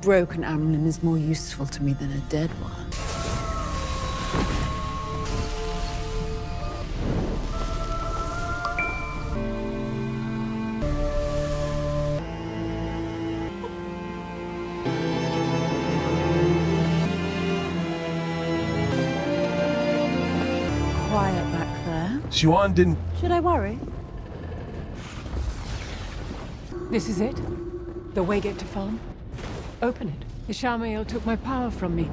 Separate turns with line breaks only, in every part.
broken Amlin is more useful to me than a dead one. Quiet back there.
Siuan didn't...
Should I worry?
This is it? The Waygate to Farm? Open it. Ishamael took my power from me.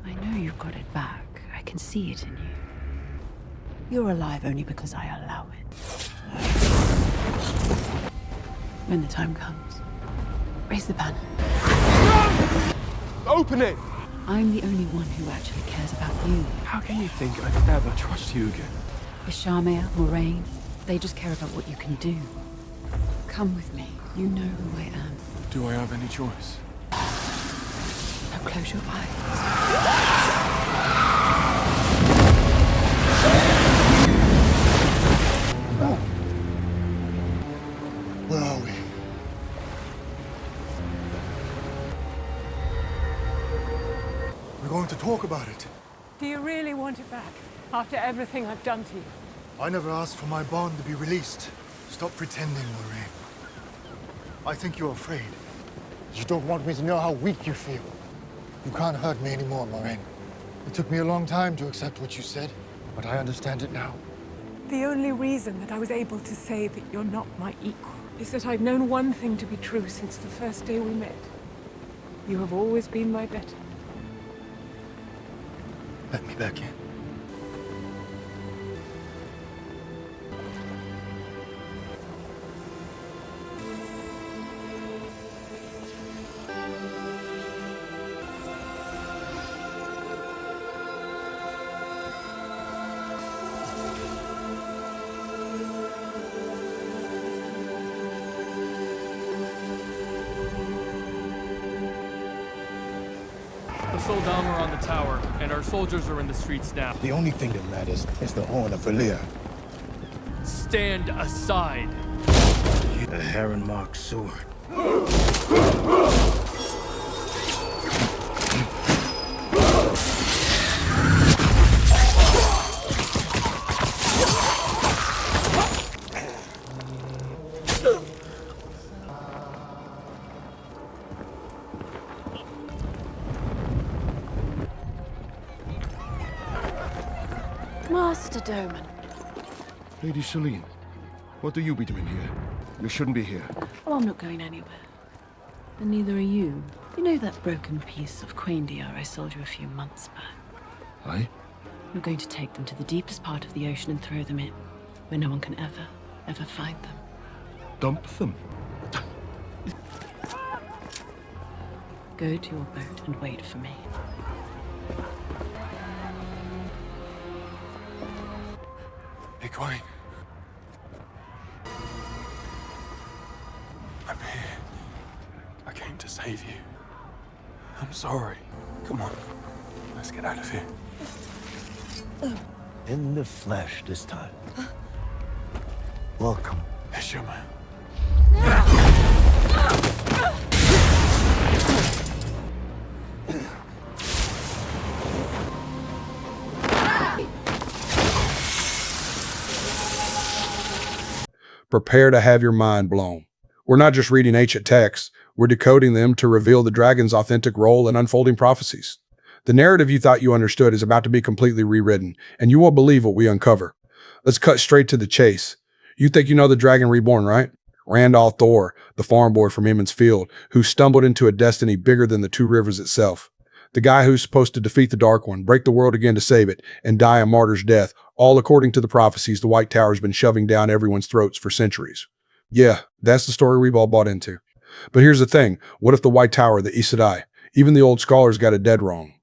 I know you've got it back. I can see it in you. You're alive only because I allow it. When the time comes, raise the banner.
Open it!
I'm the only one who actually cares about you.
How can you think I'd ever trust you again?
Ishamael, Moiraine, they just care about what you can do. Come with me. You know who I am.
Do I have any choice?
Now close your eyes.
Where are we? We're going to talk about it.
Do you really want it back? After everything I've done to you?
I never asked for my bond to be released. Stop pretending, Moiraine. I think you're afraid. You don't want me to know how weak you feel. You can't hurt me anymore, Moiraine. It took me a long time to accept what you said, but I understand it now.
The only reason that I was able to say that you're not my equal is that I've known one thing to be true since the first day we met. You have always been my better.
Let me back in.
The Soldam are on the tower, and our soldiers are in the streets now.
The only thing that matters is the horn of Valia.
Stand aside!
A heron-marked sword.
Master Doman.
Lady Celine, what do you be doing here? You shouldn't be here.
Oh, I'm not going anywhere. And neither are you. You know that broken piece of Quaindiar I sold you a few months back?
Aye?
You're going to take them to the deepest part of the ocean and throw them in, where no one can ever find them.
Dump them?
Go to your boat and wait for me.
Egwene. I'm here. I came to save you. I'm sorry. Come on. Let's get out of here.
In the flesh this time. Welcome.
Ishamael.
Prepare to have your mind blown. We're not just reading ancient texts, we're decoding them to reveal the dragon's authentic role in unfolding prophecies. The narrative you thought you understood is about to be completely rewritten, and you won't believe what we uncover. Let's cut straight to the chase. You think you know the dragon Reborn, right? RAND Thor, the farm boy from Emond's Field, who stumbled into a destiny bigger than the Two Rivers itself. The guy who's supposed to defeat the Dark One, break the world again to save it, and die a martyr's death, all according to the prophecies the White Tower's been shoving down everyone's throats for centuries. Yeah, that's the story we've all bought into. But here's the thing, what if the White Tower, the Aes Sedai, even the old scholars got it dead wrong?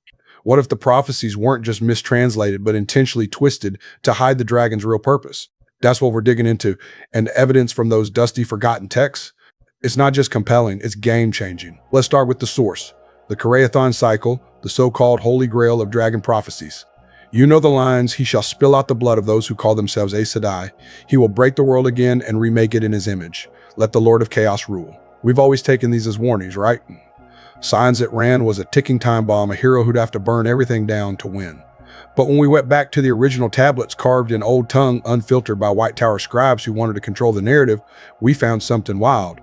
What if the prophecies weren't just mistranslated, but intentionally twisted to hide the dragon's real purpose? That's what we're digging into, and evidence from those dusty, forgotten texts. It's not just compelling, it's game-changing. Let's start with the source. The Karaethon cycle, the so-called Holy Grail of dragon prophecies. You know the lines, he shall spill out the blood of those who call themselves Aes Sedai. He will break the world again and remake it in his image. Let the Lord of Chaos rule. We've always taken these as warnings, right? Signs that RAND was a ticking time bomb, a hero who'd have to burn everything down to win. But when we went back to the original tablets carved in Old Tongue, unfiltered by White Tower scribes who wanted to control the narrative, we found something wild.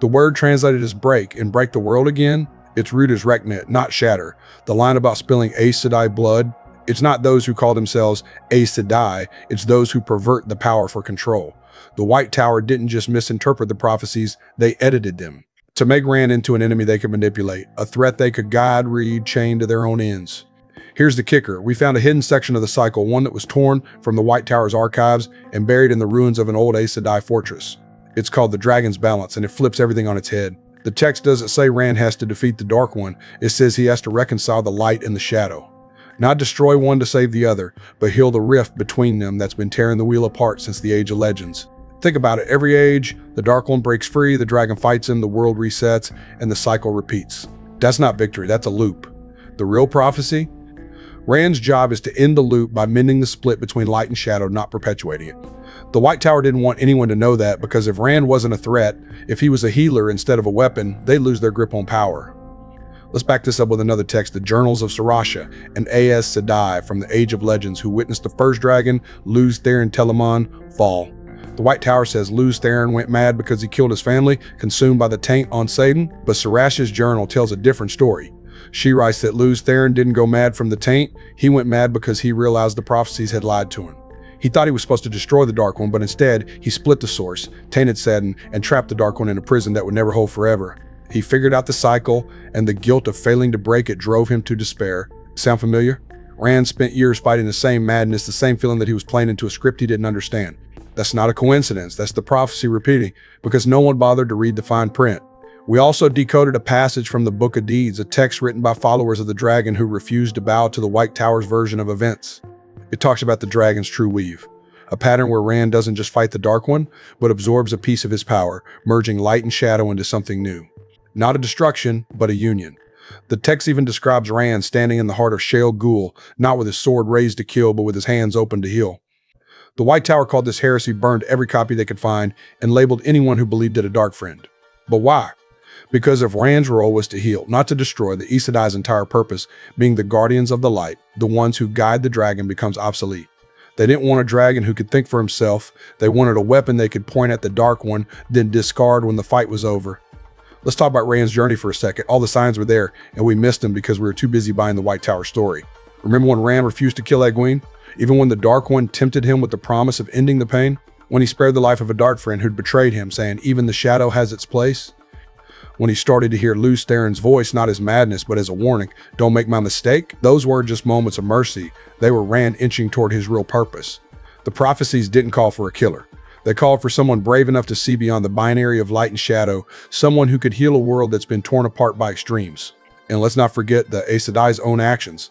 The word translated as break and break the world again, its root is reconnect, not shatter. The line about spilling Aes Sedai blood, it's not those who call themselves Aes Sedai, it's those who pervert the power for control. The White Tower didn't just misinterpret the prophecies, they edited them to make RAND into an enemy they could manipulate, a threat they could guide, read, chain to their own ends. Here's the kicker. We found a hidden section of the cycle, one that was torn from the White Tower's archives and buried in the ruins of an old Aes Sedai fortress. It's called the Dragon's Balance, and it flips everything on its head. The text doesn't say RAND has to defeat the Dark One. It says he has to reconcile the light and the shadow. Not destroy one to save the other, but heal the rift between them that's been tearing the wheel apart since the Age of Legends. Think about it, every age, the Dark One breaks free, the dragon fights him, the world resets, and the cycle repeats. That's not victory, that's a loop. The real prophecy? RAND's job is to end the loop by mending the split between light and shadow, not perpetuating it. The White Tower didn't want anyone to know that, because if RAND wasn't a threat, if he was a healer instead of a weapon, they'd lose their grip on power. Let's back this up with another text, the Journals of Sarasha, an Aes Sedai from the Age of Legends who witnessed the first dragon, Luz Theron Telamon, fall. The White Tower says Luz Theron went mad because he killed his family, consumed by the taint on Satan, but Sarasha's journal tells a different story. She writes that Luz Theron didn't go mad from the taint, he went mad because he realized the prophecies had lied to him. He thought he was supposed to destroy the Dark One, but instead, he split the source, tainted Satan, and trapped the Dark One in a prison that would never hold forever. He figured out the cycle, and the guilt of failing to break it drove him to despair. Sound familiar? RAND spent years fighting the same madness, the same feeling that he was playing into a script he didn't understand. That's not a coincidence, that's the prophecy repeating, because no one bothered to read the fine print. We also decoded a passage from the Book of Deeds, a text written by followers of the dragon who refused to bow to the White Tower's version of events. It talks about the dragon's true weave, a pattern where RAND doesn't just fight the Dark One, but absorbs a piece of his power, merging light and shadow into something new. Not a destruction, but a union. The text even describes RAND standing in the heart of Shale Ghul, not with his sword raised to kill, but with his hands open to heal. The White Tower called this heresy, burned every copy they could find, and labeled anyone who believed it a dark friend. But why? Because if RAND's role was to heal, not to destroy, the Aes Sedai's entire purpose, being the guardians of the light, the ones who guide the dragon, becomes obsolete. They didn't want a dragon who could think for himself. They wanted a weapon they could point at the Dark One, then discard when the fight was over. Let's talk about RAND's journey for a second. All the signs were there, and we missed them because we were too busy buying the White Tower story. Remember when RAND refused to kill Egwene? Even when the Dark One tempted him with the promise of ending the pain? When he spared the life of a dark friend who'd betrayed him, saying, even the shadow has its place? When he started to hear Luz Theron's voice, not as madness, but as a warning, don't make my mistake? Those weren't just moments of mercy. They were RAND inching toward his real purpose. The prophecies didn't call for a killer. They called for someone brave enough to see beyond the binary of light and shadow, someone who could heal a world that's been torn apart by extremes. And let's not forget the Aes Sedai's own actions.